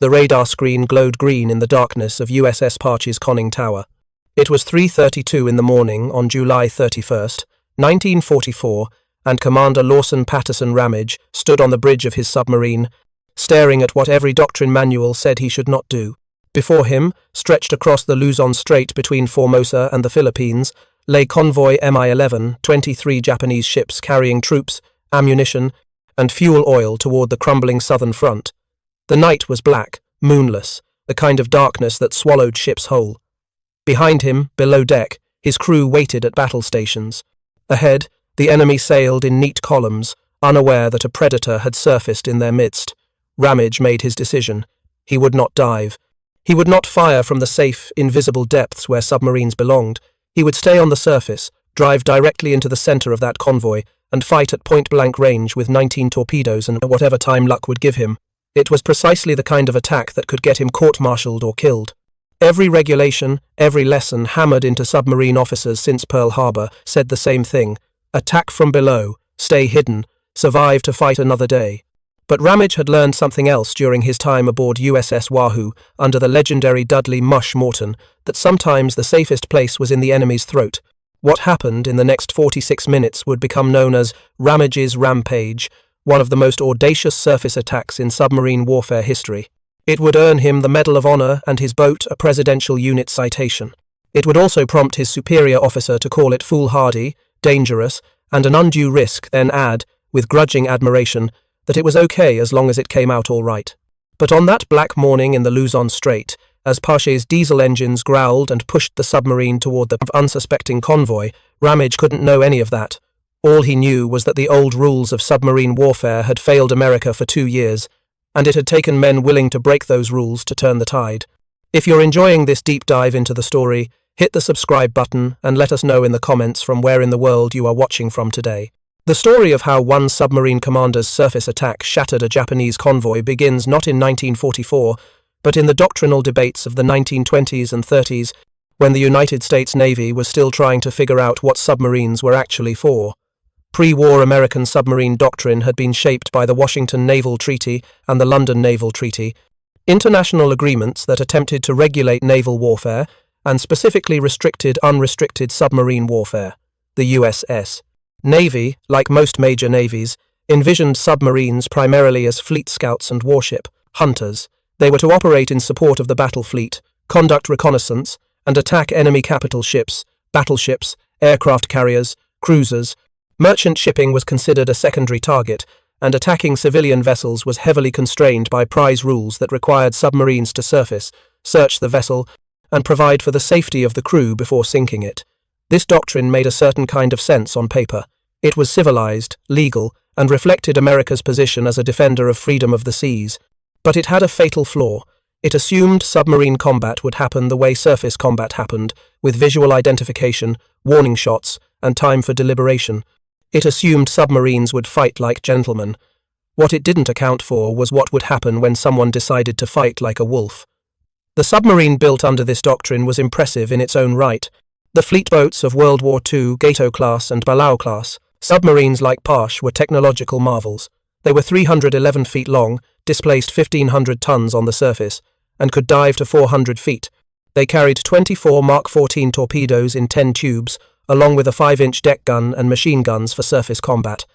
The radar screen glowed green in the darkness of USS Parch's conning tower. It was 3:32 in the morning on July 31st, 1944, and Commander Lawson Patterson Ramage stood on the bridge of his submarine, staring at what every doctrine manual said he should not do. Before him, stretched across the Luzon Strait between Formosa and the Philippines, lay convoy Mi-11, 23 Japanese ships carrying troops, ammunition, and fuel oil toward the crumbling southern front. The night was black, moonless, a kind of darkness that swallowed ships whole. Behind him, below deck, his crew waited at battle stations. Ahead, the enemy sailed in neat columns, unaware that a predator had surfaced in their midst. Ramage made his decision. He would not dive. He would not fire from the safe, invisible depths where submarines belonged. He would stay on the surface, drive directly into the center of that convoy, and fight at point-blank range with 19 torpedoes and whatever time luck would give him. It was precisely the kind of attack that could get him court-martialed or killed. Every regulation, every lesson hammered into submarine officers since Pearl Harbor said the same thing. Attack from below, stay hidden, survive to fight another day. But Ramage had learned something else during his time aboard USS Wahoo under the legendary Dudley Mush Morton, that sometimes the safest place was in the enemy's throat. What happened in the next 46 minutes would become known as Ramage's Rampage, one of the most audacious surface attacks in submarine warfare history. It would earn him the Medal of Honor and his boat a Presidential Unit Citation. It would also prompt his superior officer to call it foolhardy, dangerous, and an undue risk, then add, with grudging admiration, that it was okay as long as it came out all right. But on that black morning in the Luzon Strait, as Parche's diesel engines growled and pushed the submarine toward the unsuspecting convoy, Ramage couldn't know any of that. All he knew was that the old rules of submarine warfare had failed America for 2 years, and it had taken men willing to break those rules to turn the tide. If you're enjoying this deep dive into the story, hit the subscribe button and let us know in the comments from where in the world you are watching from today. The story of how one submarine commander's surface attack shattered a Japanese convoy begins not in 1944, but in the doctrinal debates of the 1920s and 30s, when the United States Navy was still trying to figure out what submarines were actually for. Pre-war American submarine doctrine had been shaped by the Washington Naval Treaty and the London Naval Treaty, international agreements that attempted to regulate naval warfare and specifically restricted unrestricted submarine warfare. The USS Navy, like most major navies, envisioned submarines primarily as fleet scouts and warship hunters. They were to operate in support of the battle fleet, conduct reconnaissance, and attack enemy capital ships, battleships, aircraft carriers, cruisers. Merchant shipping was considered a secondary target, and attacking civilian vessels was heavily constrained by prize rules that required submarines to surface, search the vessel, and provide for the safety of the crew before sinking it. This doctrine made a certain kind of sense on paper. It was civilized, legal, and reflected America's position as a defender of freedom of the seas. But it had a fatal flaw. It assumed submarine combat would happen the way surface combat happened, with visual identification, warning shots, and time for deliberation. It assumed submarines would fight like gentlemen. What it didn't account for was what would happen when someone decided to fight like a wolf. The submarine built under this doctrine was impressive in its own right. The fleet boats of World War II, Gato-class and Balao-class, submarines like Parche were technological marvels. They were 311 feet long, displaced 1,500 tons on the surface, and could dive to 400 feet. They carried 24 Mark 14 torpedoes in 10 tubes, along with a 5-inch deck gun and machine guns for surface combat.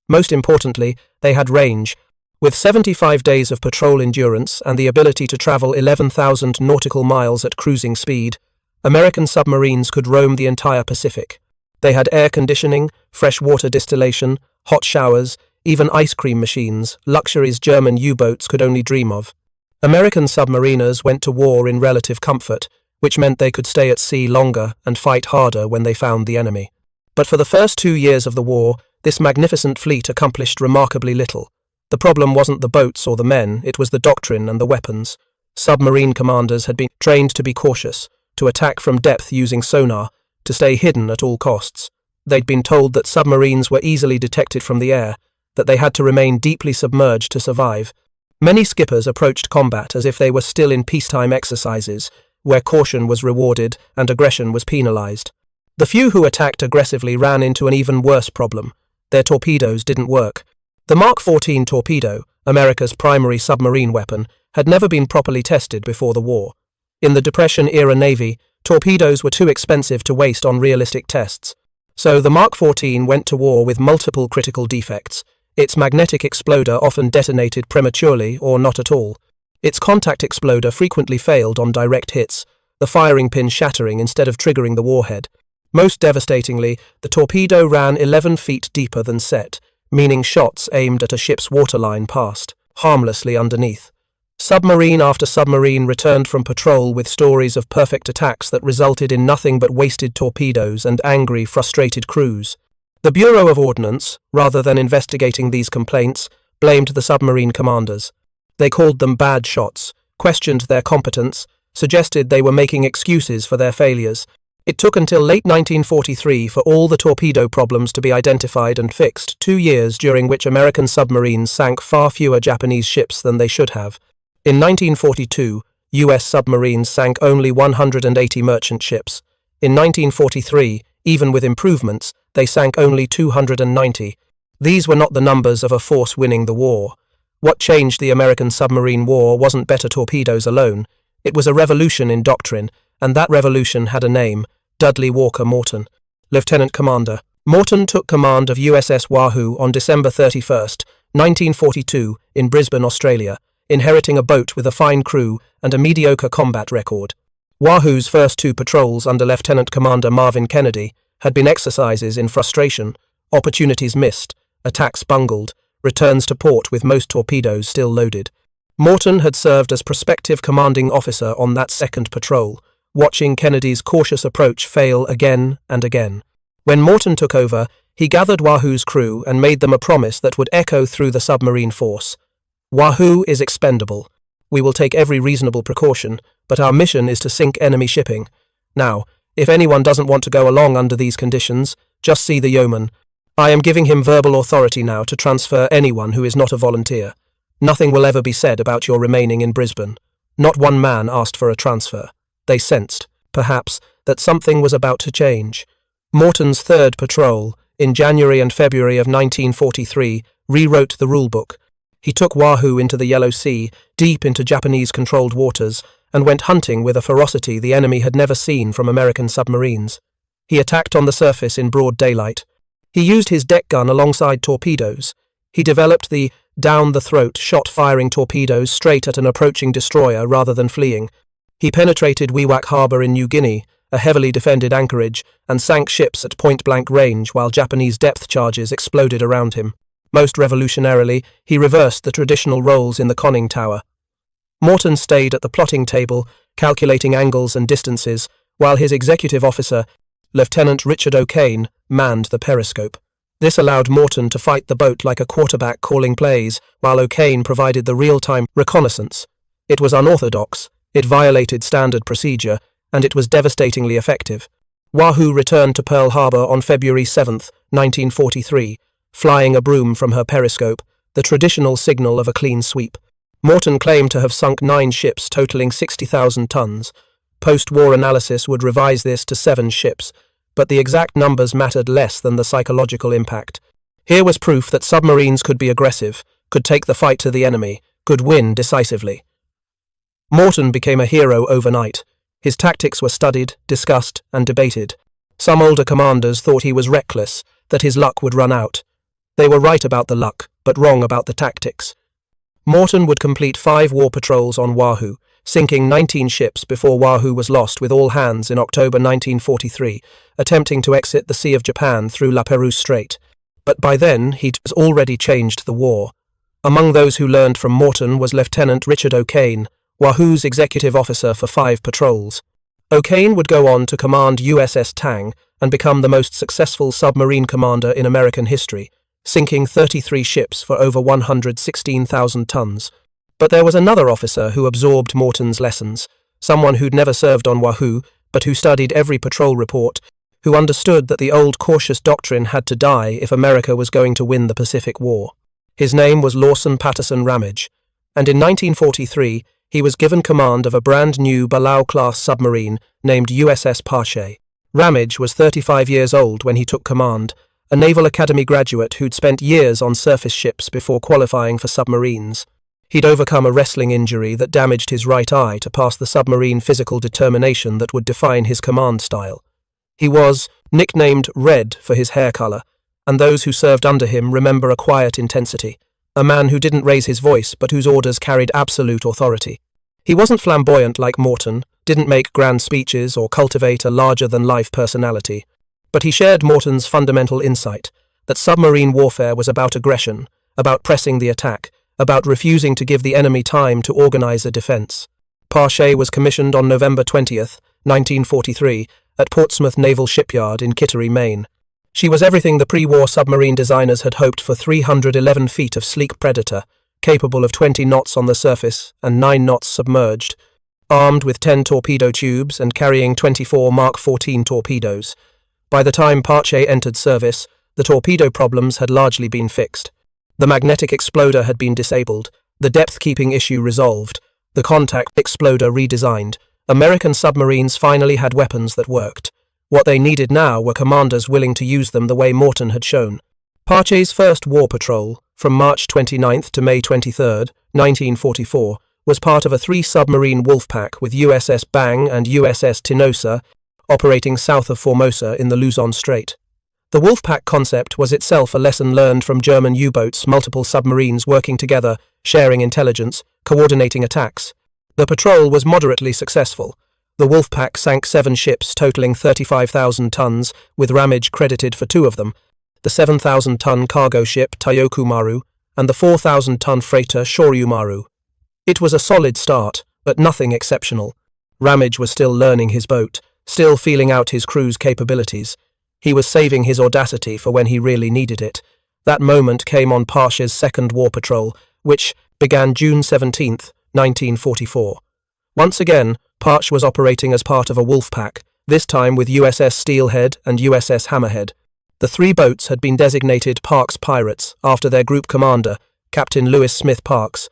Most importantly, they had range. With 75 days of patrol endurance and the ability to travel 11,000 nautical miles at cruising speed, American submarines could roam the entire Pacific. They had air conditioning, fresh water distillation, hot showers, even ice cream machines, luxuries German U-boats could only dream of. American submariners went to war in relative comfort, which meant they could stay at sea longer and fight harder when they found the enemy. But for the first 2 years of the war, this magnificent fleet accomplished remarkably little. The problem wasn't the boats or the men, it was the doctrine and the weapons. Submarine commanders had been trained to be cautious, to attack from depth using sonar, to stay hidden at all costs. They'd been told that submarines were easily detected from the air, that they had to remain deeply submerged to survive. Many skippers approached combat as if they were still in peacetime exercises, where caution was rewarded and aggression was penalized. The few who attacked aggressively ran into an even worse problem. Their torpedoes didn't work. The Mark 14 torpedo, America's primary submarine weapon, had never been properly tested before the war. In the Depression-era Navy, torpedoes were too expensive to waste on realistic tests. So the Mark 14 went to war with multiple critical defects. Its magnetic exploder often detonated prematurely or not at all. Its contact exploder frequently failed on direct hits, the firing pin shattering instead of triggering the warhead. Most devastatingly, the torpedo ran 11 feet deeper than set, meaning shots aimed at a ship's waterline passed harmlessly underneath. Submarine after submarine returned from patrol with stories of perfect attacks that resulted in nothing but wasted torpedoes and angry, frustrated crews. The Bureau of Ordnance, rather than investigating these complaints, blamed the submarine commanders. They called them bad shots, questioned their competence, suggested they were making excuses for their failures. It took until late 1943 for all the torpedo problems to be identified and fixed, 2 years during which American submarines sank far fewer Japanese ships than they should have. In 1942, US submarines sank only 180 merchant ships. In 1943, even with improvements, they sank only 290. These were not the numbers of a force winning the war. What changed the American submarine war wasn't better torpedoes alone. It was a revolution in doctrine, and that revolution had a name: Dudley Walker Morton, Lieutenant Commander. Morton took command of USS Wahoo on December 31, 1942, in Brisbane, Australia, inheriting a boat with a fine crew and a mediocre combat record. Wahoo's first 2 patrols under Lieutenant Commander Marvin Kennedy had been exercises in frustration, opportunities missed, attacks bungled, returns to port with most torpedoes still loaded. Morton had served as prospective commanding officer on that second patrol, watching Kennedy's cautious approach fail again and again. When Morton took over, he gathered Wahoo's crew and made them a promise that would echo through the submarine force. Wahoo is expendable. We will take every reasonable precaution, but our mission is to sink enemy shipping. Now, if anyone doesn't want to go along under these conditions, just see the yeoman. I am giving him verbal authority now to transfer anyone who is not a volunteer. Nothing will ever be said about your remaining in Brisbane. Not one man asked for a transfer. They sensed, perhaps, that something was about to change. Morton's third patrol, in January and February of 1943, rewrote the rulebook. He took Wahoo into the Yellow Sea, deep into Japanese-controlled waters, and went hunting with a ferocity the enemy had never seen from American submarines. He attacked on the surface in broad daylight. He used his deck gun alongside torpedoes. He developed the down-the-throat shot-firing torpedoes straight at an approaching destroyer rather than fleeing. He penetrated Wewak Harbour in New Guinea, a heavily defended anchorage, and sank ships at point-blank range while Japanese depth charges exploded around him. Most revolutionarily, he reversed the traditional roles in the conning tower. Morton stayed at the plotting table, calculating angles and distances, while his executive officer, Lieutenant Richard O'Kane, manned the periscope. This allowed Morton to fight the boat like a quarterback calling plays, while O'Kane provided the real-time reconnaissance. It was unorthodox, it violated standard procedure, and it was devastatingly effective. Wahoo returned to Pearl Harbor on February 7, 1943, flying a broom from her periscope, the traditional signal of a clean sweep. Morton claimed to have sunk 9 ships totaling 60,000 tons. Post-war analysis would revise this to 7 ships, but the exact numbers mattered less than the psychological impact. Here was proof that submarines could be aggressive, could take the fight to the enemy, could win decisively. Morton became a hero overnight. His tactics were studied, discussed, and debated. Some older commanders thought he was reckless, that his luck would run out. They were right about the luck, but wrong about the tactics. Morton would complete 5 war patrols on Wahoo, sinking 19 ships before Wahoo was lost with all hands in October 1943, attempting to exit the Sea of Japan through La Perouse Strait. But by then, he'd already changed the war. Among those who learned from Morton was Lieutenant Richard O'Kane, Wahoo's executive officer for 5 patrols. O'Kane would go on to command USS Tang and become the most successful submarine commander in American history, sinking 33 ships for over 116,000 tons. But there was another officer who absorbed Morton's lessons, someone who'd never served on Wahoo, but who studied every patrol report, who understood that the old cautious doctrine had to die if America was going to win the Pacific War. His name was Lawson Patterson Ramage, and in 1943 he was given command of a brand new Balao-class submarine named USS Pache. Ramage was 35 years old when he took command, a Naval Academy graduate who'd spent years on surface ships before qualifying for submarines. He'd overcome a wrestling injury that damaged his right eye to pass the submarine physical determination that would define his command style. He was nicknamed Red for his hair color, and those who served under him remember a quiet intensity, a man who didn't raise his voice but whose orders carried absolute authority. He wasn't flamboyant like Morton, didn't make grand speeches or cultivate a larger-than-life personality, but he shared Morton's fundamental insight that submarine warfare was about aggression, about pressing the attack, about refusing to give the enemy time to organize a defense. Pache was commissioned on November 20th, 1943, at Portsmouth Naval Shipyard in Kittery, Maine. She was everything the pre-war submarine designers had hoped for: 311 feet of sleek predator, capable of 20 knots on the surface and 9 knots submerged, armed with 10 torpedo tubes and carrying 24 Mark 14 torpedoes. By the time Pache entered service, the torpedo problems had largely been fixed. The magnetic exploder had been disabled, the depth-keeping issue resolved, the contact exploder redesigned. American submarines finally had weapons that worked. What they needed now were commanders willing to use them the way Morton had shown. Pache's first war patrol, from March 29th to May 23rd, 1944, was part of a 3-submarine wolfpack with USS Bang and USS Tinosa operating south of Formosa in the Luzon Strait. The wolfpack concept was itself a lesson learned from German U-boats, multiple submarines working together, sharing intelligence, coordinating attacks. The patrol was moderately successful. The wolfpack sank 7 ships totaling 35,000 tons, with Ramage credited for 2 of them, the 7,000-ton cargo ship Toyoku Maru and the 4,000-ton freighter Shoryu Maru. It was a solid start, but nothing exceptional. Ramage was still learning his boat, still feeling out his crew's capabilities. He was saving his audacity for when he really needed it. That moment came on Pache's second war patrol, which began June 17, 1944. Once again, Pache was operating as part of a wolfpack, this time with USS Steelhead and USS Hammerhead. The 3 boats had been designated Parks Pirates after their group commander, Captain Lewis Smith Parks,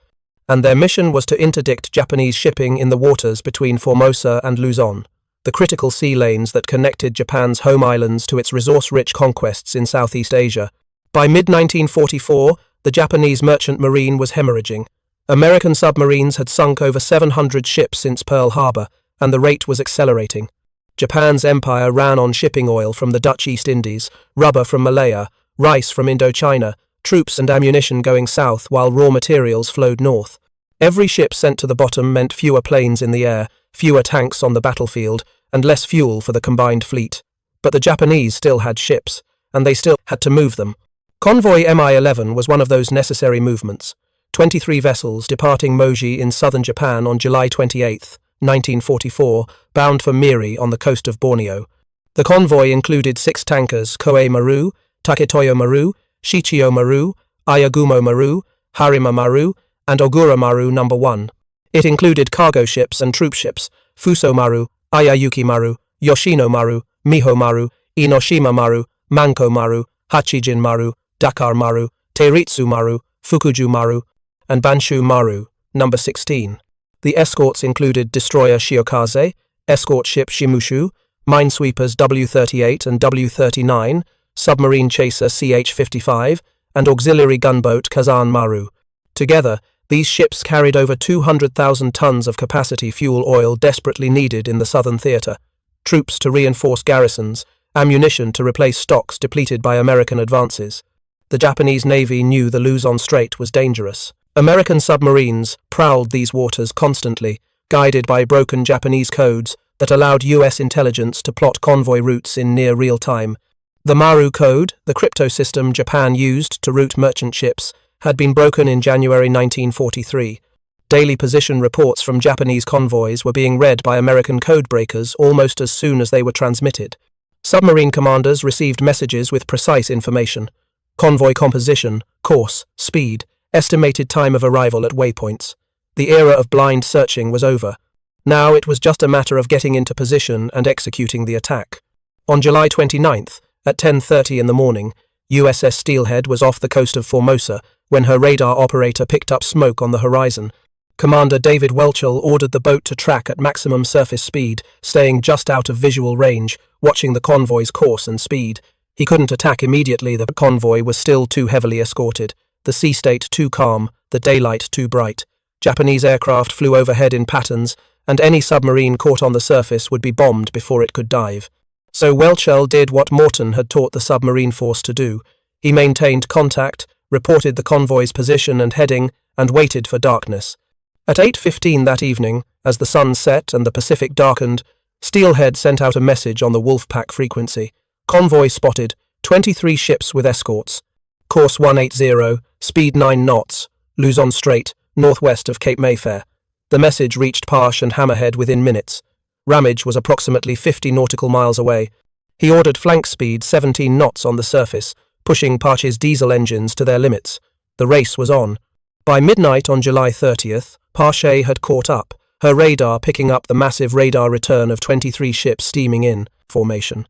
and their mission was to interdict Japanese shipping in the waters between Formosa and Luzon, the critical sea lanes that connected Japan's home islands to its resource-rich conquests in Southeast Asia. By mid-1944, the Japanese merchant marine was hemorrhaging. American submarines had sunk over 700 ships since Pearl Harbor, and the rate was accelerating. Japan's empire ran on shipping oil from the Dutch East Indies, rubber from Malaya, rice from Indochina, troops and ammunition going south while raw materials flowed north. Every ship sent to the bottom meant fewer planes in the air, fewer tanks on the battlefield, and less fuel for the combined fleet. But the Japanese still had ships, and they still had to move them. Convoy Mi-11 was one of those necessary movements. 23 vessels departing Moji in southern Japan on July 28, 1944, bound for Miri on the coast of Borneo. The convoy included 6 tankers: Koei Maru, Taketoyo Maru, Shichiyo Maru, Ayagumo Maru, Harima Maru, and Ogura Maru No. 1. It included cargo ships and troop ships: Fuso Maru, Ayayuki Maru, Yoshino Maru, Miho Maru, Inoshima Maru, Manko Maru, Hachijin Maru, Dakar Maru, Teiritsu Maru, Fukuju Maru, and Banshu Maru, No. 16. The escorts included destroyer Shiokaze, escort ship Shimushu, minesweepers W-38 and W-39, submarine chaser CH-55, and auxiliary gunboat Kazan Maru. Together, these ships carried over 200,000 tons of capacity fuel oil desperately needed in the southern theater, troops to reinforce garrisons, ammunition to replace stocks depleted by American advances. The Japanese Navy knew the Luzon Strait was dangerous. American submarines prowled these waters constantly, guided by broken Japanese codes that allowed US intelligence to plot convoy routes in near real time. The Maru Code, the crypto system Japan used to route merchant ships, had been broken in January 1943. Daily position reports from Japanese convoys were being read by American codebreakers almost as soon as they were transmitted. Submarine commanders received messages with precise information: convoy composition, course, speed, estimated time of arrival at waypoints. The era of blind searching was over. Now it was just a matter of getting into position and executing the attack. On July 29th, at 10:30 in the morning, USS Steelhead was off the coast of Formosa when her radar operator picked up smoke on the horizon. Commander David Welchel ordered the boat to track at maximum surface speed, staying just out of visual range, watching the convoy's course and speed. He couldn't attack immediately. The convoy was still too heavily escorted, the sea state too calm, the daylight too bright. Japanese aircraft flew overhead in patterns, and any submarine caught on the surface would be bombed before it could dive. So Welchel did what Morton had taught the submarine force to do. He maintained contact, reported the convoy's position and heading, and waited for darkness. At 8:15 that evening, as the sun set and the Pacific darkened, Steelhead sent out a message on the Wolfpack frequency. Convoy spotted, 23 ships with escorts. Course 180, speed 9 knots, Luzon Strait, northwest of Cape Mayfair. The message reached Parsh and Hammerhead within minutes. Ramage was approximately 50 nautical miles away. He ordered flank speed 17 knots on the surface, pushing Parsh's diesel engines to their limits. The race was on. By midnight on July 30th, Parche had caught up, her radar picking up the massive radar return of 23 ships steaming in formation.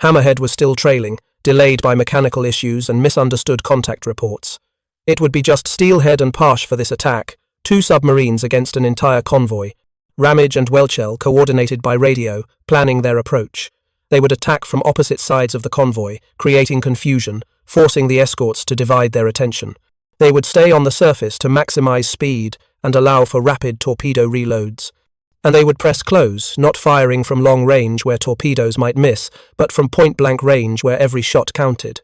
Hammerhead was still trailing, delayed by mechanical issues and misunderstood contact reports. It would be just Steelhead and Parsh for this attack, 2 submarines against an entire convoy. Ramage and Welchel coordinated by radio, planning their approach. They would attack from opposite sides of the convoy, creating confusion, forcing the escorts to divide their attention. They would stay on the surface to maximize speed and allow for rapid torpedo reloads. And they would press close, not firing from long range where torpedoes might miss, but from point-blank range where every shot counted.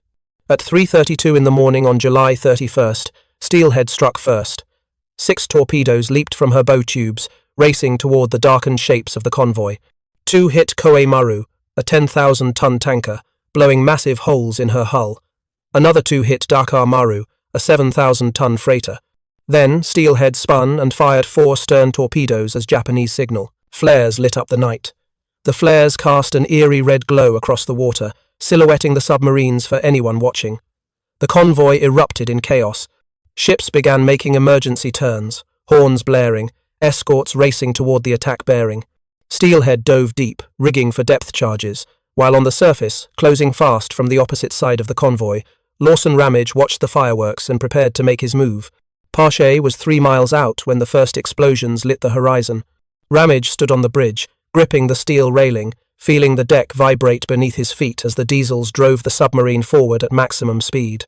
At 3:32 in the morning on July 31st, Steelhead struck first. 6 torpedoes leaped from her bow tubes, racing toward the darkened shapes of the convoy. 2 hit Koe Maru, a 10,000-ton tanker, blowing massive holes in her hull. Another 2 hit Dakar Maru, a 7,000-ton freighter. Then Steelhead spun and fired 4 stern torpedoes as Japanese signal. Flares lit up the night. The flares cast an eerie red glow across the water, silhouetting the submarines for anyone watching. The convoy erupted in chaos. Ships began making emergency turns, horns blaring, escorts racing toward the attack bearing. Steelhead dove deep, rigging for depth charges, while on the surface, closing fast from the opposite side of the convoy, Lawson Ramage watched the fireworks and prepared to make his move. Parche was 3 miles out when the first explosions lit the horizon. Ramage stood on the bridge, gripping the steel railing, feeling the deck vibrate beneath his feet as the diesels drove the submarine forward at maximum speed.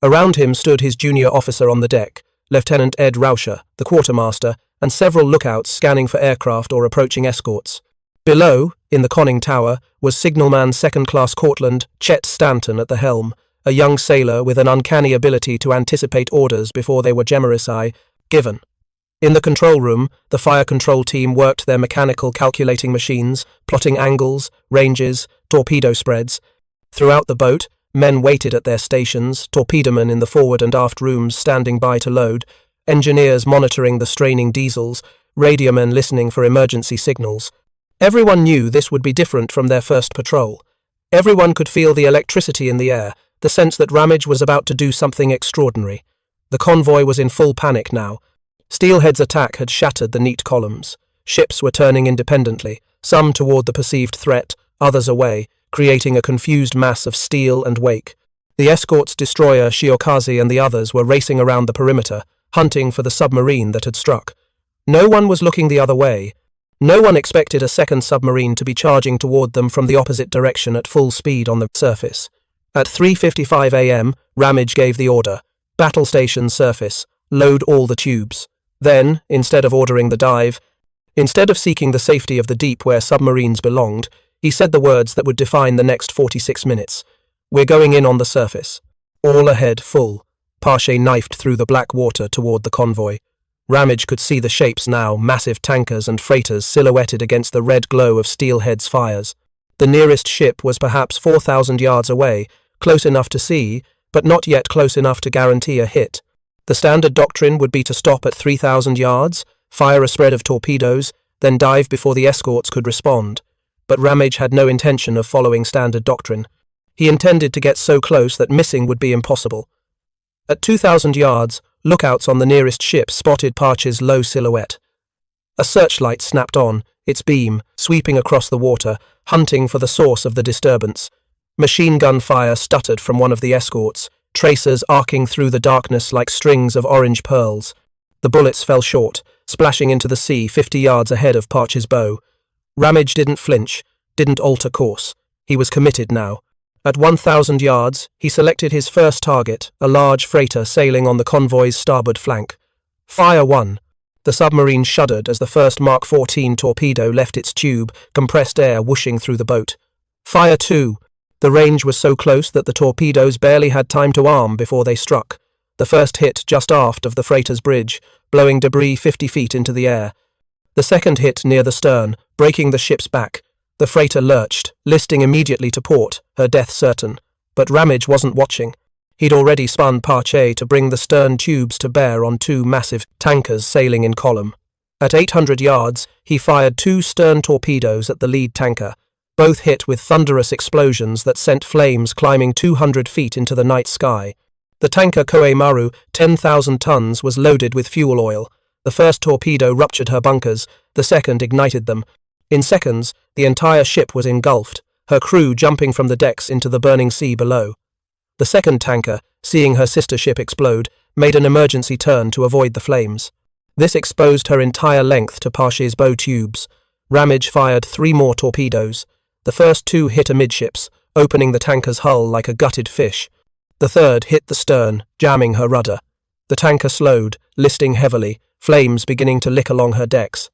Around him stood his junior officer on the deck, Lieutenant Ed Rauscher, the quartermaster, and several lookouts scanning for aircraft or approaching escorts. Below, in the conning tower, was signalman second-class Cortland Chet Stanton at the helm, a young sailor with an uncanny ability to anticipate orders before they were generously given. In the control room, the fire control team worked their mechanical calculating machines, plotting angles, ranges, torpedo spreads. Throughout the boat, men waited at their stations, torpedomen in the forward and aft rooms standing by to load, engineers monitoring the straining diesels, radiomen listening for emergency signals. Everyone knew this would be different from their first patrol. Everyone could feel the electricity in the air, the sense that Ramage was about to do something extraordinary. The convoy was in full panic now. Steelhead's attack had shattered the neat columns. Ships were turning independently, some toward the perceived threat, others away, creating a confused mass of steel and wake. The escort's destroyer Shiokaze and the others were racing around the perimeter, hunting for the submarine that had struck. No one was looking the other way. No one expected a second submarine to be charging toward them from the opposite direction at full speed on the surface. At 3:55 a.m., Ramage gave the order, "Battle station surface, load all the tubes." Then, instead of ordering the dive, instead of seeking the safety of the deep where submarines belonged, he said the words that would define the next 46 minutes. "We're going in on the surface. All ahead, full." Parche knifed through the black water toward the convoy. Ramage could see the shapes now, massive tankers and freighters silhouetted against the red glow of Steelhead's fires. The nearest ship was perhaps 4,000 yards away, close enough to see, but not yet close enough to guarantee a hit. The standard doctrine would be to stop at 3,000 yards, fire a spread of torpedoes, then dive before the escorts could respond. But Ramage had no intention of following standard doctrine. He intended to get so close that missing would be impossible. At 2,000 yards, lookouts on the nearest ship spotted Parche's low silhouette. A searchlight snapped on, its beam sweeping across the water, hunting for the source of the disturbance. Machine gun fire stuttered from one of the escorts, tracers arcing through the darkness like strings of orange pearls. The bullets fell short, splashing into the sea 50 yards ahead of Parche's bow. Ramage didn't flinch, didn't alter course. He was committed now. At 1,000 yards, he selected his first target, a large freighter sailing on the convoy's starboard flank. Fire 1. The submarine shuddered as the first Mark 14 torpedo left its tube, compressed air whooshing through the boat. Fire 2! The range was so close that the torpedoes barely had time to arm before they struck. The first hit just aft of the freighter's bridge, blowing debris 50 feet into the air. The second hit near the stern, breaking the ship's back. The freighter lurched, listing immediately to port, her death certain. But Ramage wasn't watching. He'd already spun Parche to bring the stern tubes to bear on two massive tankers sailing in column. At 800 yards, he fired two stern torpedoes at the lead tanker. Both hit with thunderous explosions that sent flames climbing 200 feet into the night sky. The tanker Koe Maru, 10,000 tons, was loaded with fuel oil. The first torpedo ruptured her bunkers, the second ignited them. In seconds, the entire ship was engulfed, her crew jumping from the decks into the burning sea below. The second tanker, seeing her sister ship explode, made an emergency turn to avoid the flames. This exposed her entire length to Parche's bow tubes. Ramage fired 3 more torpedoes. The first 2 hit amidships, opening the tanker's hull like a gutted fish. The third hit the stern, jamming her rudder. The tanker slowed, listing heavily, flames beginning to lick along her decks.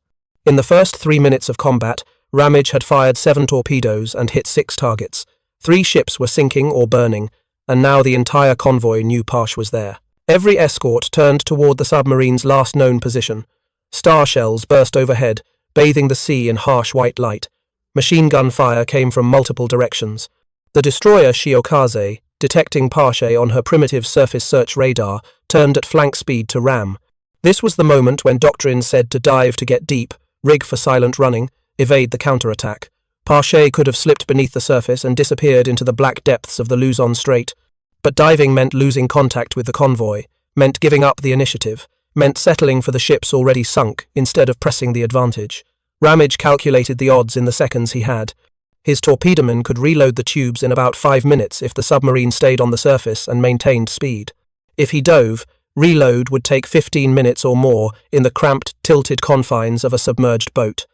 In the first 3 minutes of combat, Ramage had fired 7 torpedoes and hit 6 targets. 3 ships were sinking or burning, and now the entire convoy knew Parche was there. Every escort turned toward the submarine's last known position. Star shells burst overhead, bathing the sea in harsh white light. Machine gun fire came from multiple directions. The destroyer Shiokaze, detecting Parche on her primitive surface search radar, turned at flank speed to ram. This was the moment when Doctrine said to dive to get deep, rig for silent running, evade the counterattack. Parche could have slipped beneath the surface and disappeared into the black depths of the Luzon Strait. But diving meant losing contact with the convoy, meant giving up the initiative, meant settling for the ships already sunk instead of pressing the advantage. Ramage calculated the odds in the seconds he had. His torpedomen could reload the tubes in about 5 minutes if the submarine stayed on the surface and maintained speed. If he dove, reload would take 15 minutes or more in the cramped, tilted confines of a submerged boat.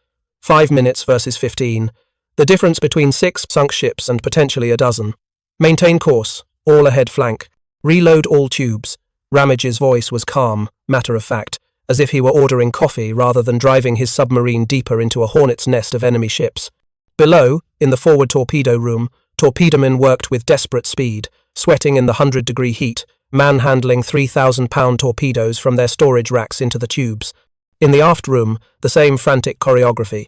5 minutes versus 15. The difference between 6 sunk ships and potentially a dozen. Maintain course, all ahead flank. Reload all tubes. Ramage's voice was calm, matter-of-fact, as if he were ordering coffee rather than driving his submarine deeper into a hornet's nest of enemy ships. Below, in the forward torpedo room, torpedomen worked with desperate speed, sweating in the 100-degree heat, manhandling 3,000-pound torpedoes from their storage racks into the tubes. In the aft room, the same frantic choreography.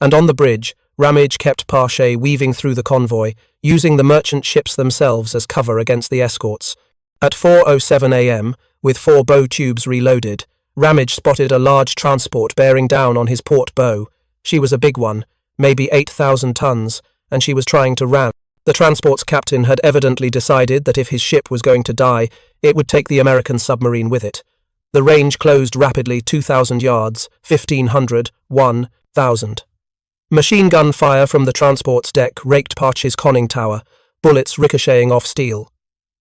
And on the bridge, Ramage kept Parche weaving through the convoy, using the merchant ships themselves as cover against the escorts. At 4:07 a.m., with 4 bow tubes reloaded, Ramage spotted a large transport bearing down on his port bow. She was a big one, maybe 8,000 tons, and she was trying to ram. The transport's captain had evidently decided that if his ship was going to die, it would take the American submarine with it. The range closed rapidly 2,000 yards, 1,500, 1,000. Machine gun fire from the transport's deck raked Parche's conning tower, bullets ricocheting off steel.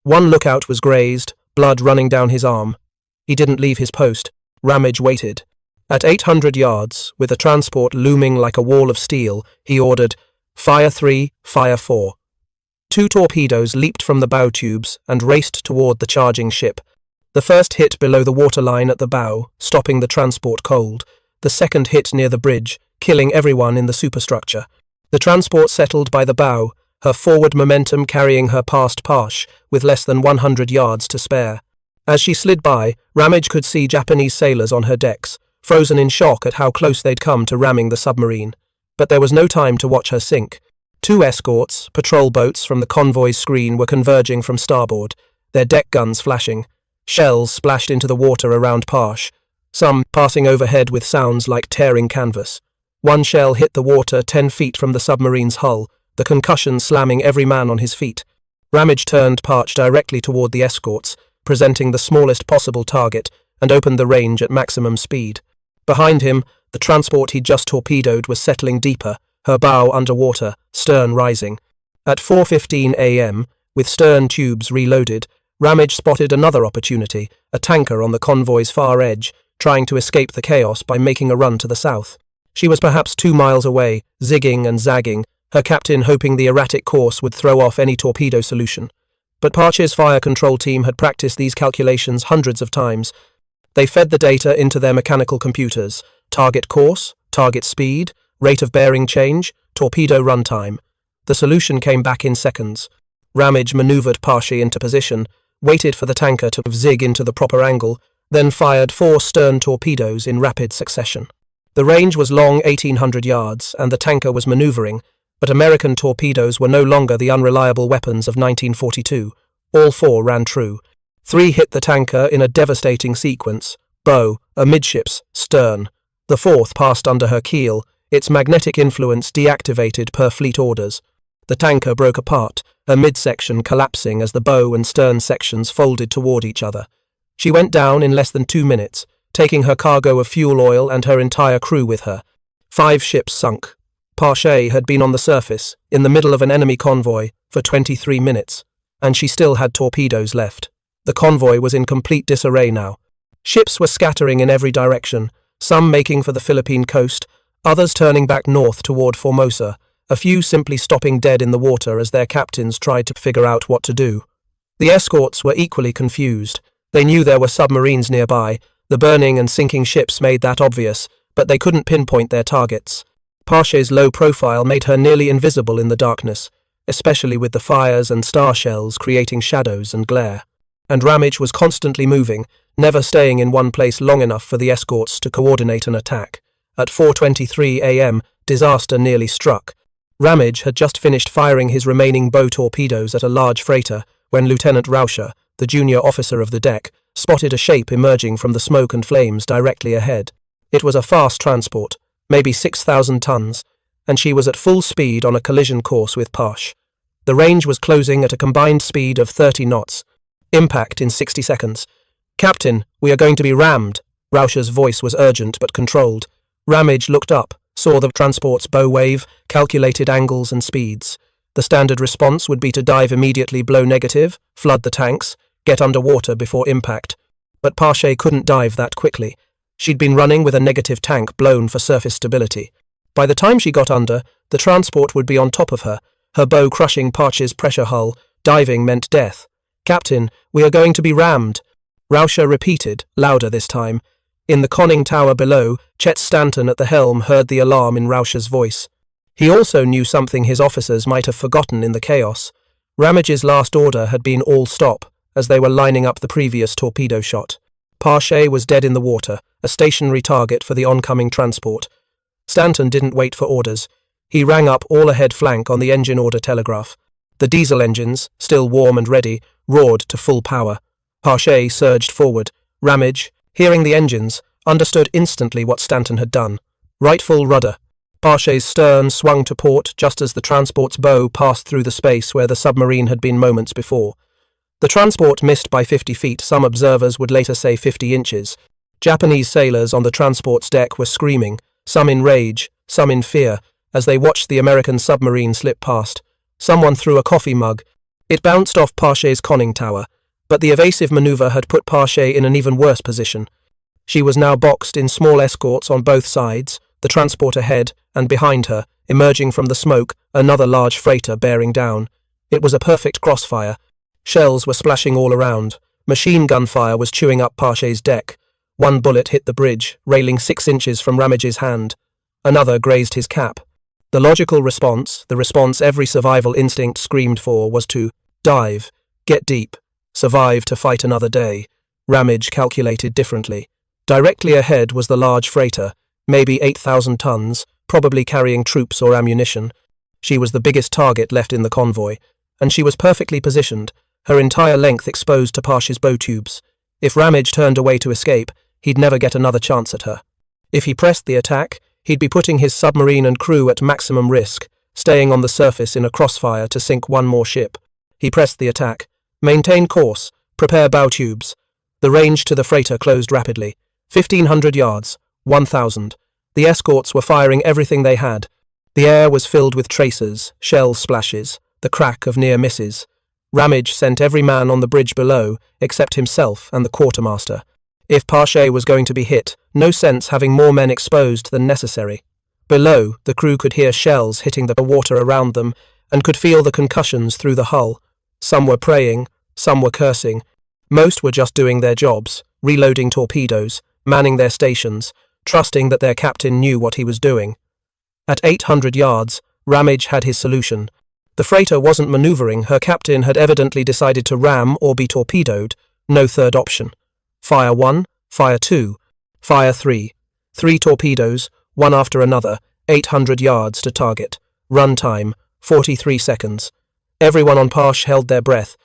One lookout was grazed, blood running down his arm. He didn't leave his post. Ramage waited. At 800 yards, with the transport looming like a wall of steel, he ordered, "Fire 3, fire 4." 2 torpedoes leaped from the bow tubes and raced toward the charging ship. The first hit below the waterline at the bow, stopping the transport cold. The second hit near the bridge, killing everyone in the superstructure. The transport settled by the bow, her forward momentum carrying her past Parche, with less than 100 yards to spare. As she slid by, Ramage could see Japanese sailors on her decks, frozen in shock at how close they'd come to ramming the submarine. But there was no time to watch her sink. 2 escorts, patrol boats from the convoy's screen, were converging from starboard, their deck guns flashing. Shells splashed into the water around Parche, some passing overhead with sounds like tearing canvas. One shell hit the water 10 feet from the submarine's hull, the concussion slamming every man on his feet. Ramage turned Parche directly toward the escorts, presenting the smallest possible target, and opened the range at maximum speed. Behind him, the transport he'd just torpedoed was settling deeper, her bow underwater, stern rising. At 4:15 a.m., with stern tubes reloaded, Ramage spotted another opportunity, a tanker on the convoy's far edge, trying to escape the chaos by making a run to the south. She was perhaps 2 miles away, zigging and zagging, her captain hoping the erratic course would throw off any torpedo solution. But Parche's fire control team had practiced these calculations hundreds of times. They fed the data into their mechanical computers: target course, target speed, rate of bearing change, torpedo runtime. The solution came back in seconds. Ramage maneuvered Parshe into position, waited for the tanker to zig into the proper angle, then fired 4 stern torpedoes in rapid succession. The range was long 1,800 yards, and the tanker was maneuvering, but American torpedoes were no longer the unreliable weapons of 1942. All 4 ran true. 3 hit the tanker in a devastating sequence: bow, amidships, stern. The 4th passed under her keel, its magnetic influence deactivated per fleet orders. The tanker broke apart, her midsection collapsing as the bow and stern sections folded toward each other. She went down in less than 2 minutes, taking her cargo of fuel oil and her entire crew with her. 5 ships sunk. Parshe had been on the surface, in the middle of an enemy convoy, for 23 minutes, and she still had torpedoes left. The convoy was in complete disarray now. Ships were scattering in every direction, some making for the Philippine coast, others turning back north toward Formosa, a few simply stopping dead in the water as their captains tried to figure out what to do. The escorts were equally confused. They knew there were submarines nearby. The burning and sinking ships made that obvious, but they couldn't pinpoint their targets. Parshe's low profile made her nearly invisible in the darkness, especially with the fires and star shells creating shadows and glare. And Ramage was constantly moving, never staying in one place long enough for the escorts to coordinate an attack. At 4:23 a.m., disaster nearly struck. Ramage had just finished firing his remaining bow torpedoes at a large freighter when Lieutenant Rauscher, the junior officer of the deck, spotted a shape emerging from the smoke and flames directly ahead. It was a fast transport, maybe 6,000 tons, and she was at full speed on a collision course with Parshe. The range was closing at a combined speed of 30 knots. Impact in 60 seconds. "Captain, we are going to be rammed." Rauscher's voice was urgent but controlled. Ramage looked up, saw the transport's bow wave, calculated angles and speeds. The standard response would be to dive immediately below negative, flood the tanks, get underwater before impact. But Parshe couldn't dive that quickly. She'd been running with a negative tank blown for surface stability. By the time she got under, the transport would be on top of her, her bow crushing Parshe's pressure hull. Diving meant death. "Captain, we are going to be rammed." Rauscher repeated, louder this time. In the conning tower below, Chet Stanton at the helm heard the alarm in Rauscher's voice. He also knew something his officers might have forgotten in the chaos. Ramage's last order had been all stop, as they were lining up the previous torpedo shot. Parshe was dead in the water, a stationary target for the oncoming transport. Stanton didn't wait for orders. He rang up all-ahead flank on the engine order telegraph. The diesel engines, still warm and ready, roared to full power. Parshe surged forward. Ramage, hearing the engines, understood instantly what Stanton had done. Right full rudder. Parshe's stern swung to port just as the transport's bow passed through the space where the submarine had been moments before. The transport missed by 50 feet, some observers would later say 50 inches. Japanese sailors on the transport's deck were screaming, some in rage, some in fear, as they watched the American submarine slip past. Someone threw a coffee mug. It bounced off Parshe's conning tower, but the evasive maneuver had put Parshe in an even worse position. She was now boxed in small escorts on both sides, the transport ahead and behind her, emerging from the smoke, another large freighter bearing down. It was a perfect crossfire. Shells were splashing all around. Machine gun fire was chewing up Parshe's deck. One bullet hit the bridge, railing 6 inches from Ramage's hand. Another grazed his cap. The logical response, the response every survival instinct screamed for, was to dive, get deep, survive to fight another day. Ramage calculated differently. Directly ahead was the large freighter, maybe 8,000 tons, probably carrying troops or ammunition. She was the biggest target left in the convoy, and she was perfectly positioned, her entire length exposed to Parshe's bow tubes. If Ramage turned away to escape, he'd never get another chance at her. If he pressed the attack, he'd be putting his submarine and crew at maximum risk, staying on the surface in a crossfire to sink one more ship. He pressed the attack. Maintain course. Prepare bow tubes. The range to the freighter closed rapidly. 1,500 yards. 1,000. The escorts were firing everything they had. The air was filled with tracers, shell splashes, the crack of near misses. Ramage sent every man on the bridge below, except himself and the quartermaster. If Parshe was going to be hit, no sense having more men exposed than necessary. Below, the crew could hear shells hitting the water around them and could feel the concussions through the hull. Some were praying, some were cursing. Most were just doing their jobs, reloading torpedoes, manning their stations, trusting that their captain knew what he was doing. At 800 yards, Ramage had his solution. The freighter wasn't maneuvering, her captain had evidently decided to ram or be torpedoed, no third option. Fire 1, fire 2, fire 3. 3 torpedoes, one after another, 800 yards to target. Run time, 43 seconds. Everyone on Parsh held their breath.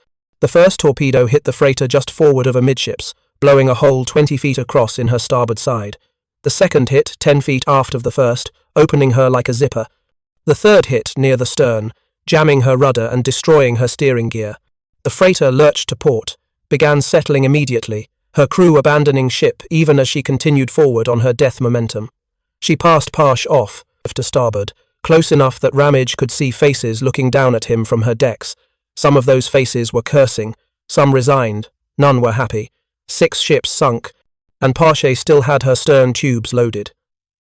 The first torpedo hit the freighter just forward of amidships, blowing a hole 20 feet across in her starboard side. The second hit 10 feet aft of the first, opening her like a zipper. The third hit near the stern, jamming her rudder and destroying her steering gear. The freighter lurched to port, began settling immediately, her crew abandoning ship even as she continued forward on her death momentum. She passed Parsh off to starboard, close enough that Ramage could see faces looking down at him from her decks. Some of those faces were cursing, some resigned, none were happy. 6 ships sunk, and Parche still had her stern tubes loaded.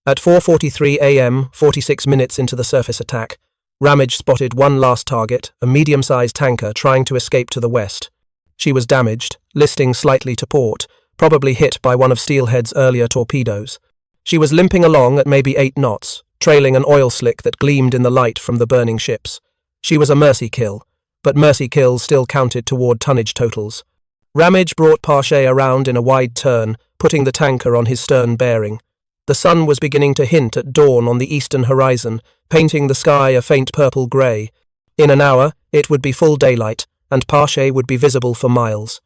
At 4:43 a.m., 46 minutes into the surface attack, Ramage spotted one last target, a medium-sized tanker trying to escape to the west. She was damaged, listing slightly to port, probably hit by one of Steelhead's earlier torpedoes. She was limping along at maybe 8 knots, trailing an oil slick that gleamed in the light from the burning ships. She was a mercy kill, but mercy kills still counted toward tonnage totals. Ramage brought Parche around in a wide turn, putting the tanker on his stern bearing. The sun was beginning to hint at dawn on the eastern horizon, painting the sky a faint purple-grey. In an hour, it would be full daylight, and Parche would be visible for miles.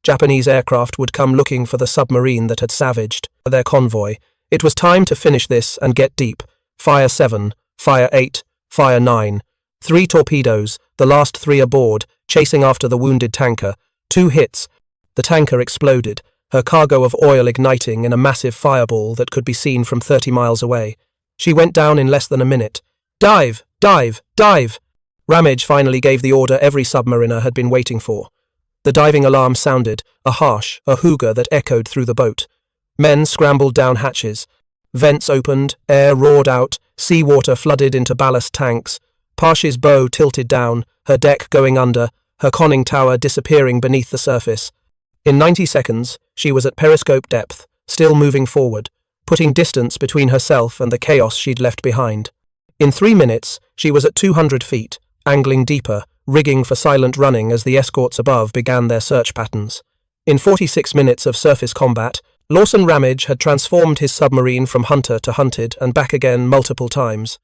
Japanese aircraft would come looking for the submarine that had savaged their convoy. It was time to finish this and get deep. Fire 7, Fire 8, Fire 9. 3 torpedoes, the last 3 aboard, chasing after the wounded tanker. 2 hits. The tanker exploded, her cargo of oil igniting in a massive fireball that could be seen from 30 miles away. She went down in less than a minute. Dive! Dive! Dive! Ramage finally gave the order every submariner had been waiting for. The diving alarm sounded, a harsh, a hooga that echoed through the boat. Men scrambled down hatches. Vents opened, air roared out, seawater flooded into ballast tanks. Parche's bow tilted down, her deck going under, her conning tower disappearing beneath the surface. In 90 seconds, she was at periscope depth, still moving forward, putting distance between herself and the chaos she'd left behind. In 3 minutes, she was at 200 feet, angling deeper, rigging for silent running as the escorts above began their search patterns. In 46 minutes of surface combat, Lawson Ramage had transformed his submarine from hunter to hunted and back again multiple times.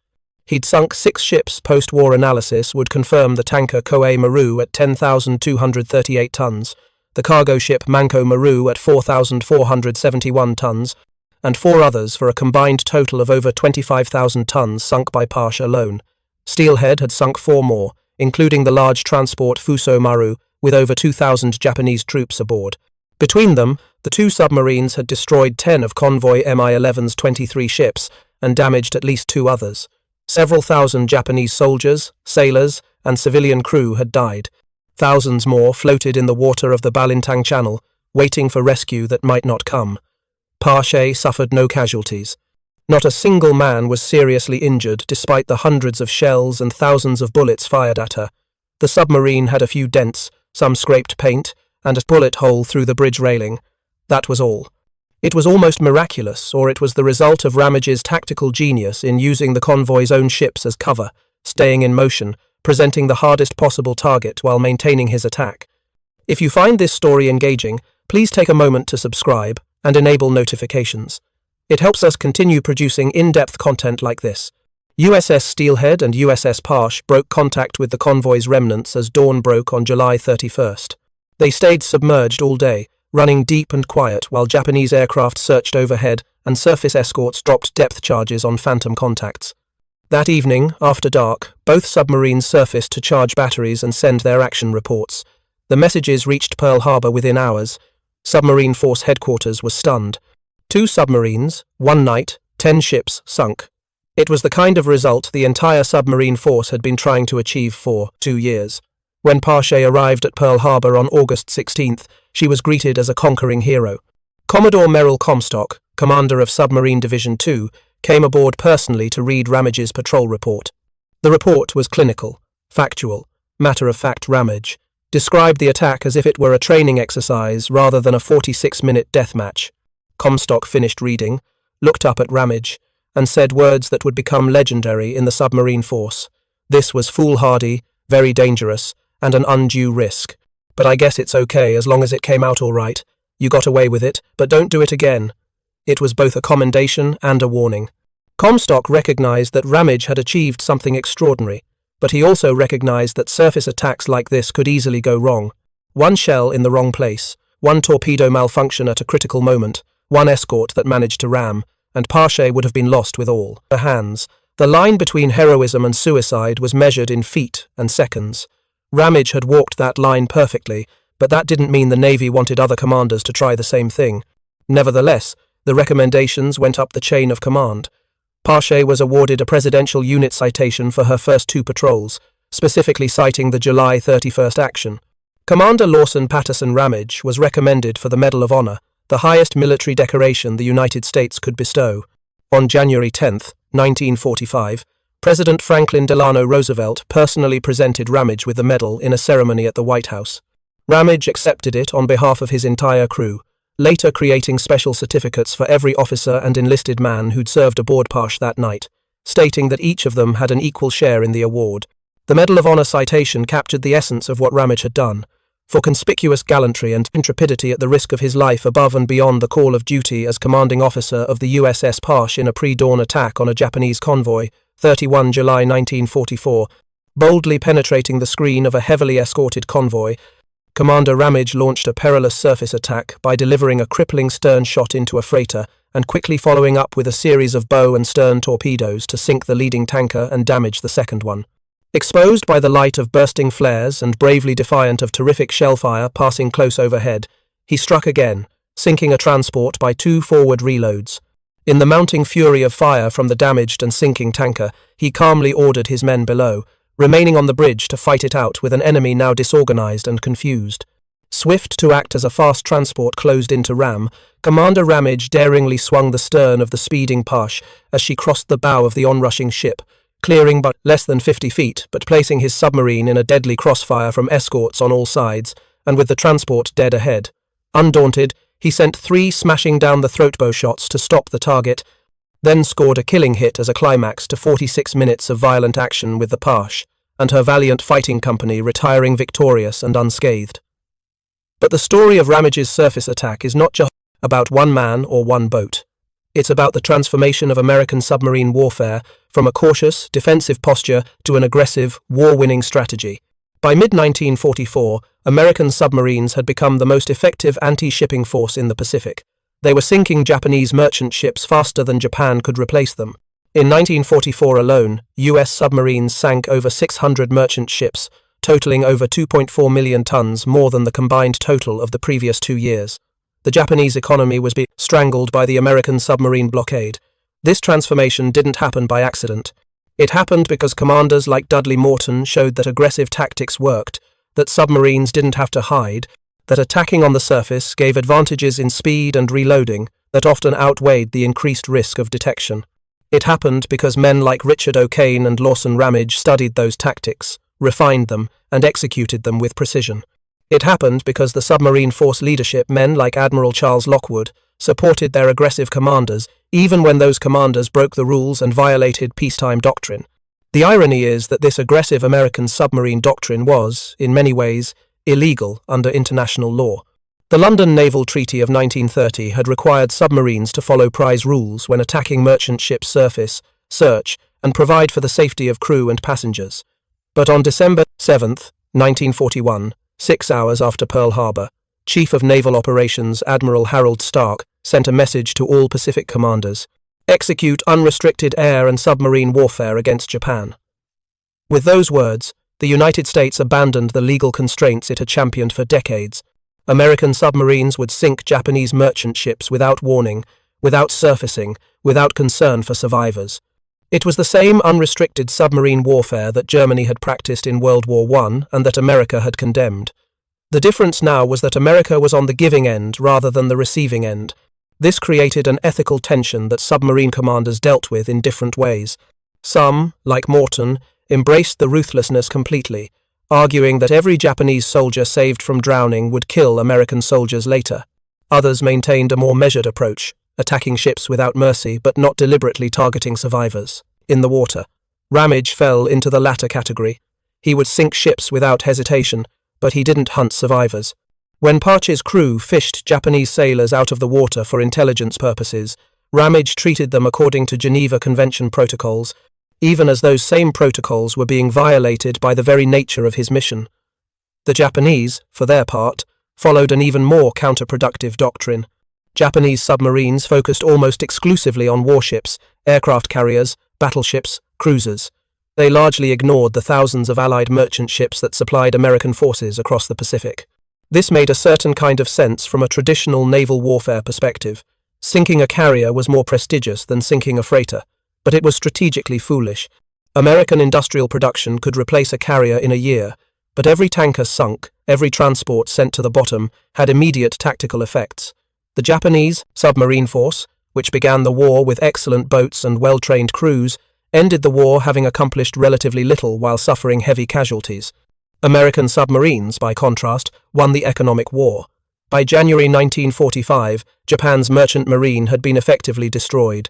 He'd sunk 6 ships. Post-war analysis would confirm the tanker Koei Maru at 10,238 tons, the cargo ship Manko Maru at 4,471 tons, and 4 others for a combined total of over 25,000 tons sunk by Parche alone. Steelhead had sunk 4 more, including the large transport Fuso Maru, with over 2,000 Japanese troops aboard. Between them, the 2 submarines had destroyed 10 of convoy Mi-11's 23 ships and damaged at least 2 others. Several thousand Japanese soldiers, sailors, and civilian crew had died. Thousands more floated in the water of the Balintang Channel, waiting for rescue that might not come. Parche suffered no casualties. Not a single man was seriously injured despite the hundreds of shells and thousands of bullets fired at her. The submarine had a few dents, some scraped paint, and a bullet hole through the bridge railing. That was all. It was almost miraculous, or it was the result of Ramage's tactical genius in using the convoy's own ships as cover, staying in motion, presenting the hardest possible target while maintaining his attack. If you find this story engaging, please take a moment to subscribe and enable notifications. It helps us continue producing in-depth content like this. USS Steelhead and USS Parche broke contact with the convoy's remnants as dawn broke on July 31st. They stayed submerged all day, running deep and quiet while Japanese aircraft searched overhead and surface escorts dropped depth charges on phantom contacts. That evening, after dark, both submarines surfaced to charge batteries and send their action reports. The messages reached Pearl Harbor within hours. Submarine Force Headquarters was stunned. 2 submarines, 1 night, 10 ships sunk. It was the kind of result the entire submarine force had been trying to achieve for 2 years. When Parche arrived at Pearl Harbor on August 16th, she was greeted as a conquering hero. Commodore Merrill Comstock, commander of Submarine Division 2, came aboard personally to read Ramage's patrol report. The report was clinical, factual, matter-of-fact Ramage. described the attack as if it were a training exercise rather than a 46-minute deathmatch. Comstock finished reading, looked up at Ramage, and said words that would become legendary in the submarine force. This was foolhardy, very dangerous, and an undue risk. But I guess it's okay as long as it came out all right. You got away with it, but don't do it again. It was both a commendation and a warning. Comstock recognized that Ramage had achieved something extraordinary, but he also recognized that surface attacks like this could easily go wrong. One shell in the wrong place, one torpedo malfunction at a critical moment, one escort that managed to ram, and Pache would have been lost with all her hands. The line between heroism and suicide was measured in feet and seconds. Ramage had walked that line perfectly, but that didn't mean the Navy wanted other commanders to try the same thing. Nevertheless, the recommendations went up the chain of command. Pache was awarded a Presidential Unit Citation for her first 2 patrols, specifically citing the July 31st action. Commander Lawson Patterson Ramage was recommended for the Medal of Honor, the highest military decoration the United States could bestow. On January 10, 1945, President Franklin Delano Roosevelt personally presented Ramage with the medal in a ceremony at the White House. Ramage accepted it on behalf of his entire crew, later creating special certificates for every officer and enlisted man who'd served aboard Pache that night, stating that each of them had an equal share in the award. The Medal of Honor citation captured the essence of what Ramage had done, for conspicuous gallantry and intrepidity at the risk of his life above and beyond the call of duty as commanding officer of the USS Pache in a pre-dawn attack on a Japanese convoy, 31 July 1944, boldly penetrating the screen of a heavily escorted convoy. Commander Ramage launched a perilous surface attack by delivering a crippling stern shot into a freighter and quickly following up with a series of bow and stern torpedoes to sink the leading tanker and damage the second one. Exposed by the light of bursting flares and bravely defiant of terrific shellfire passing close overhead, he struck again, sinking a transport by 2 forward reloads. In the mounting fury of fire from the damaged and sinking tanker, he calmly ordered his men below, remaining on the bridge to fight it out with an enemy now disorganized and confused. Swift to act as a fast transport closed into ram, Commander Ramage daringly swung the stern of the speeding Pache as she crossed the bow of the onrushing ship, clearing but less than 50 feet, but placing his submarine in a deadly crossfire from escorts on all sides, and with the transport dead ahead. Undaunted, he sent 3 smashing down the throatbow shots to stop the target, then scored a killing hit as a climax to 46 minutes of violent action with the Pache, and her valiant fighting company retiring victorious and unscathed. But the story of Ramage's surface attack is not just about one man or one boat. It's about the transformation of American submarine warfare from a cautious, defensive posture to an aggressive, war-winning strategy. By mid-1944, American submarines had become the most effective anti-shipping force in the Pacific. They were sinking Japanese merchant ships faster than Japan could replace them. In 1944 alone, U.S. submarines sank over 600 merchant ships, totaling over 2.4 million tons, more than the combined total of the previous 2 years. The Japanese economy was being strangled by the American submarine blockade. This transformation didn't happen by accident. It happened because commanders like Dudley Morton showed that aggressive tactics worked, that submarines didn't have to hide, that attacking on the surface gave advantages in speed and reloading that often outweighed the increased risk of detection. It happened because men like Richard O'Kane and Lawson Ramage studied those tactics, refined them, and executed them with precision. It happened because the submarine force leadership, men like Admiral Charles Lockwood, supported their aggressive commanders, even when those commanders broke the rules and violated peacetime doctrine. The irony is that this aggressive American submarine doctrine was, in many ways, illegal under international law. The London Naval Treaty of 1930 had required submarines to follow prize rules when attacking merchant ships' surface, search, and provide for the safety of crew and passengers. But on December 7, 1941, 6 hours after Pearl Harbor, Chief of Naval Operations Admiral Harold Stark sent a message to all Pacific commanders: execute unrestricted air and submarine warfare against Japan. With those words, the United States abandoned the legal constraints it had championed for decades. American submarines would sink Japanese merchant ships without warning, without surfacing, without concern for survivors. It was the same unrestricted submarine warfare that Germany had practiced in World War I and that America had condemned. The difference now was that America was on the giving end rather than the receiving end. This created an ethical tension that submarine commanders dealt with in different ways. Some, like Morton, embraced the ruthlessness completely. arguing that every Japanese soldier saved from drowning would kill American soldiers later. Others maintained a more measured approach, attacking ships without mercy but not deliberately targeting survivors. In the water, Ramage fell into the latter category. He would sink ships without hesitation, but he didn't hunt survivors. When Parche's crew fished Japanese sailors out of the water for intelligence purposes, Ramage treated them according to Geneva Convention protocols, even as those same protocols were being violated by the very nature of his mission. The Japanese, for their part, followed an even more counterproductive doctrine. Japanese submarines focused almost exclusively on warships, aircraft carriers, battleships, cruisers. They largely ignored the thousands of Allied merchant ships that supplied American forces across the Pacific. This made a certain kind of sense from a traditional naval warfare perspective. Sinking a carrier was more prestigious than sinking a freighter, but it was strategically foolish. American industrial production could replace a carrier in a year, but every tanker sunk, every transport sent to the bottom, had immediate tactical effects. The Japanese submarine force, which began the war with excellent boats and well-trained crews, ended the war having accomplished relatively little while suffering heavy casualties. American submarines, by contrast, won the economic war. By January 1945, Japan's merchant marine had been effectively destroyed.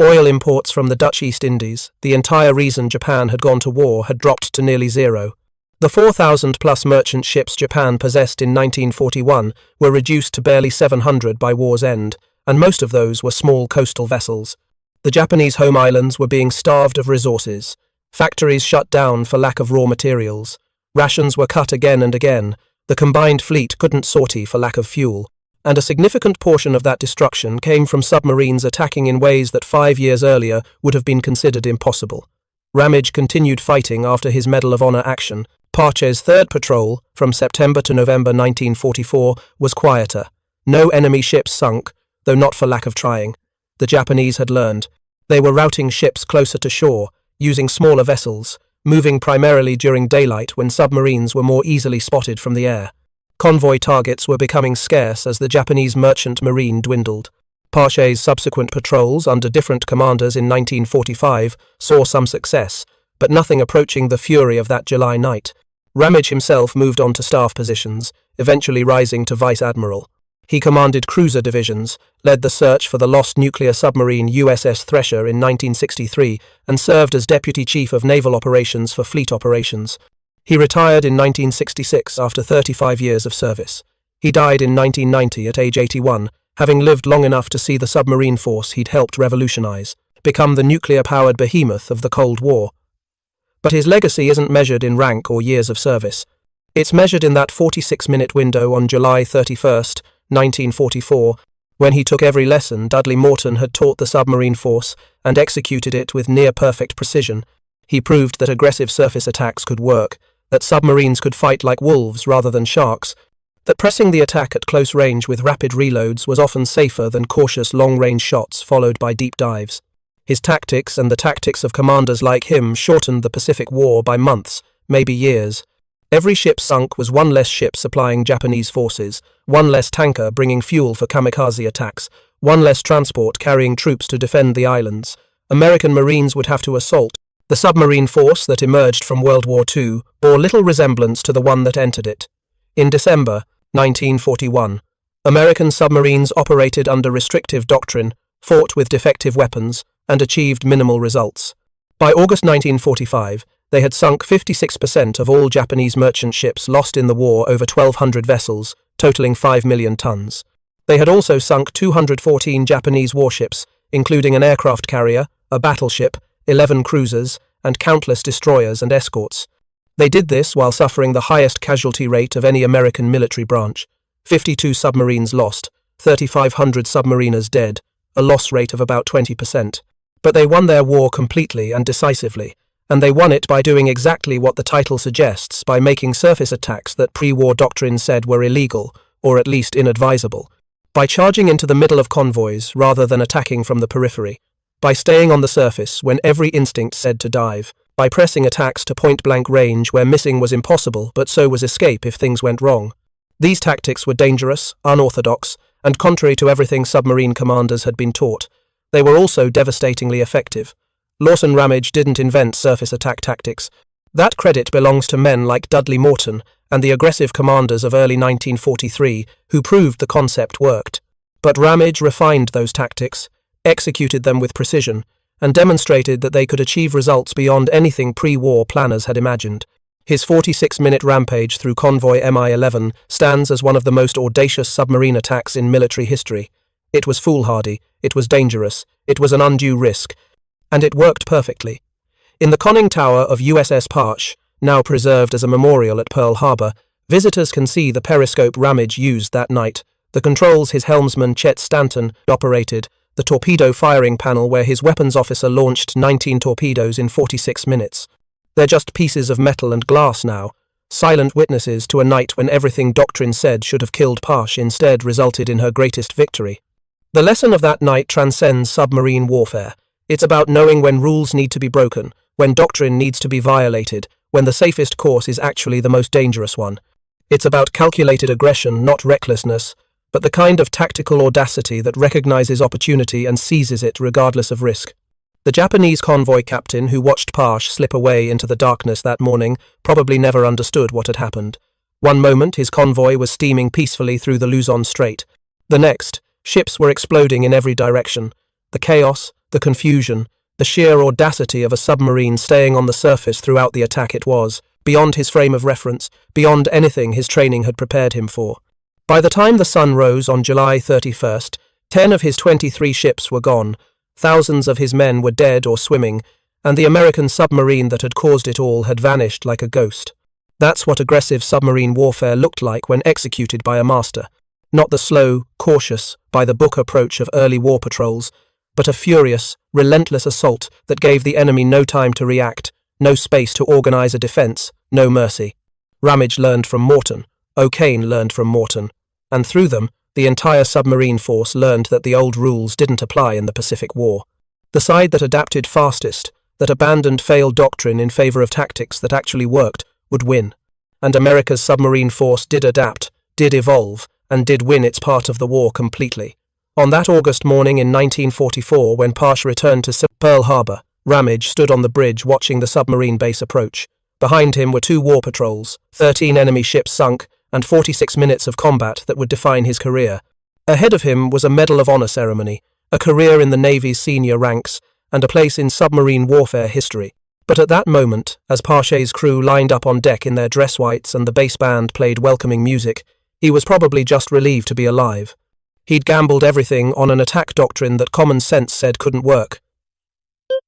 Oil imports from the Dutch East Indies, the entire reason Japan had gone to war, had dropped to nearly zero. The 4,000-plus merchant ships Japan possessed in 1941 were reduced to barely 700 by war's end, and most of those were small coastal vessels. The Japanese home islands were being starved of resources. Factories shut down for lack of raw materials. Rations were cut again and again. The combined fleet couldn't sortie for lack of fuel. And a significant portion of that destruction came from submarines attacking in ways that 5 years earlier would have been considered impossible. Ramage continued fighting after his Medal of Honor action. Parche's third patrol, from September to November 1944, was quieter. No enemy ships sunk, though not for lack of trying. The Japanese had learned. They were routing ships closer to shore, using smaller vessels, moving primarily during daylight when submarines were more easily spotted from the air. Convoy targets were becoming scarce as the Japanese merchant marine dwindled. Parche's subsequent patrols under different commanders in 1945 saw some success, but nothing approaching the fury of that July night. Ramage himself moved on to staff positions, eventually rising to vice admiral. He commanded cruiser divisions, led the search for the lost nuclear submarine USS Thresher in 1963, and served as deputy chief of naval operations for fleet operations. He retired in 1966 after 35 years of service. He died in 1990 at age 81, having lived long enough to see the submarine force he'd helped revolutionize become the nuclear-powered behemoth of the Cold War. But his legacy isn't measured in rank or years of service. It's measured in that 46-minute window on July 31st, 1944, when he took every lesson Dudley Morton had taught the submarine force and executed it with near-perfect precision. He proved that aggressive surface attacks could work, that submarines could fight like wolves rather than sharks, that pressing the attack at close range with rapid reloads was often safer than cautious long-range shots followed by deep dives. His tactics and the tactics of commanders like him shortened the Pacific War by months, maybe years. Every ship sunk was one less ship supplying Japanese forces, one less tanker bringing fuel for kamikaze attacks, one less transport carrying troops to defend the islands. American Marines would have to assault. The submarine force that emerged from World War II bore little resemblance to the one that entered it. In December 1941, American submarines operated under restrictive doctrine, fought with defective weapons, and achieved minimal results. By August 1945, they had sunk 56% of all Japanese merchant ships lost in the war, over 1,200 vessels, totaling 5 million tons. They had also sunk 214 Japanese warships, including an aircraft carrier, a battleship, 11 cruisers, and countless destroyers and escorts. They did this while suffering the highest casualty rate of any American military branch. 52 submarines lost, 3,500 submariners dead, a loss rate of about 20%. But they won their war completely and decisively, and they won it by doing exactly what the title suggests, by making surface attacks that pre-war doctrine said were illegal, or at least inadvisable, by charging into the middle of convoys rather than attacking from the periphery, by staying on the surface when every instinct said to dive, by pressing attacks to point-blank range where missing was impossible but so was escape if things went wrong. These tactics were dangerous, unorthodox, and contrary to everything submarine commanders had been taught. They were also devastatingly effective. Lawson Ramage didn't invent surface attack tactics. That credit belongs to men like Dudley Morton and the aggressive commanders of early 1943 who proved the concept worked. But Ramage refined those tactics, executed them with precision, and demonstrated that they could achieve results beyond anything pre-war planners had imagined. His 46-minute rampage through convoy Mi-11 stands as one of the most audacious submarine attacks in military history. It was foolhardy, it was dangerous, it was an undue risk, and it worked perfectly. In the conning tower of USS Parche, now preserved as a memorial at Pearl Harbor, visitors can see the periscope Ramage used that night, the controls his helmsman Chet Stanton operated, the torpedo firing panel where his weapons officer launched 19 torpedoes in 46 minutes. They're just pieces of metal and glass now, silent witnesses to a night when everything doctrine said should have killed Parche instead resulted in her greatest victory. The lesson of that night transcends submarine warfare. It's about knowing when rules need to be broken, when doctrine needs to be violated, when the safest course is actually the most dangerous one. It's about calculated aggression, not recklessness, but the kind of tactical audacity that recognizes opportunity and seizes it regardless of risk. The Japanese convoy captain who watched Parche slip away into the darkness that morning probably never understood what had happened. One moment his convoy was steaming peacefully through the Luzon Strait. The next, ships were exploding in every direction. The chaos, the confusion, the sheer audacity of a submarine staying on the surface throughout the attack it was, beyond his frame of reference, beyond anything his training had prepared him for. By the time the sun rose on July 31st, 10 of his 23 ships were gone, thousands of his men were dead or swimming, and the American submarine that had caused it all had vanished like a ghost. That's what aggressive submarine warfare looked like when executed by a master. Not the slow, cautious, by-the-book approach of early war patrols, but a furious, relentless assault that gave the enemy no time to react, no space to organize a defense, no mercy. Ramage learned from Morton, O'Kane learned from Morton, and through them, the entire submarine force learned that the old rules didn't apply in the Pacific War. The side that adapted fastest, that abandoned failed doctrine in favor of tactics that actually worked, would win. And America's submarine force did adapt, did evolve, and did win its part of the war completely. On that August morning in 1944, when Parche returned to Pearl Harbor, Ramage stood on the bridge watching the submarine base approach. Behind him were 2 war patrols, 13 enemy ships sunk, and 46 minutes of combat that would define his career. Ahead of him was a Medal of Honor ceremony, a career in the Navy's senior ranks, and a place in submarine warfare history. But at that moment, as Parche's crew lined up on deck in their dress whites and the bass band played welcoming music, he was probably just relieved to be alive. He'd gambled everything on an attack doctrine that common sense said couldn't work.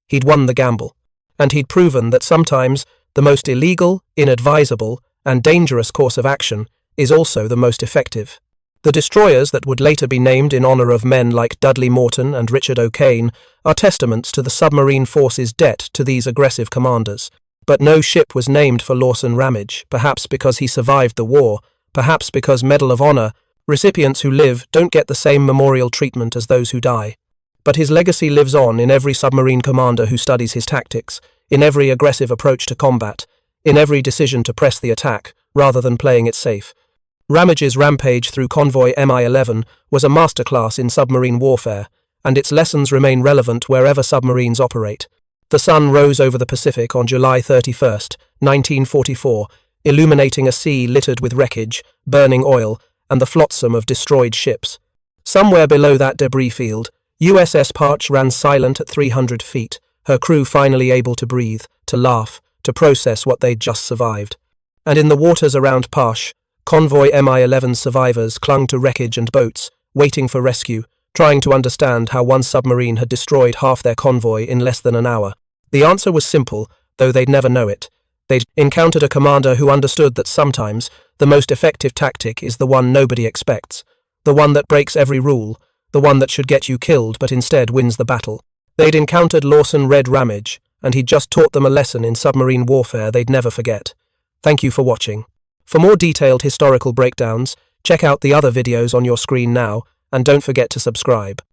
He'd won the gamble, and he'd proven that sometimes the most illegal, inadvisable, and dangerous course of action is also the most effective. The destroyers that would later be named in honor of men like Dudley Morton and Richard O'Kane are testaments to the submarine force's debt to these aggressive commanders. But no ship was named for Lawson Ramage, perhaps because he survived the war, perhaps because Medal of Honor recipients who live don't get the same memorial treatment as those who die. But his legacy lives on in every submarine commander who studies his tactics, in every aggressive approach to combat, in every decision to press the attack, rather than playing it safe. Ramage's rampage through convoy Mi-11 was a masterclass in submarine warfare, and its lessons remain relevant wherever submarines operate. The sun rose over the Pacific on July 31st, 1944, illuminating a sea littered with wreckage, burning oil, and the flotsam of destroyed ships. Somewhere below that debris field, USS Parche ran silent at 300 feet, her crew finally able to breathe, to laugh, to process what they'd just survived. And in the waters around Parche, convoy Mi-11 survivors clung to wreckage and boats, waiting for rescue, trying to understand how one submarine had destroyed half their convoy in less than an hour. The answer was simple, though they'd never know it. They'd encountered a commander who understood that sometimes the most effective tactic is the one nobody expects, the one that breaks every rule, the one that should get you killed but instead wins the battle. They'd encountered Lawson Red Ramage, and he'd just taught them a lesson in submarine warfare they'd never forget. Thank you for watching. For more detailed historical breakdowns, check out the other videos on your screen now, and don't forget to subscribe.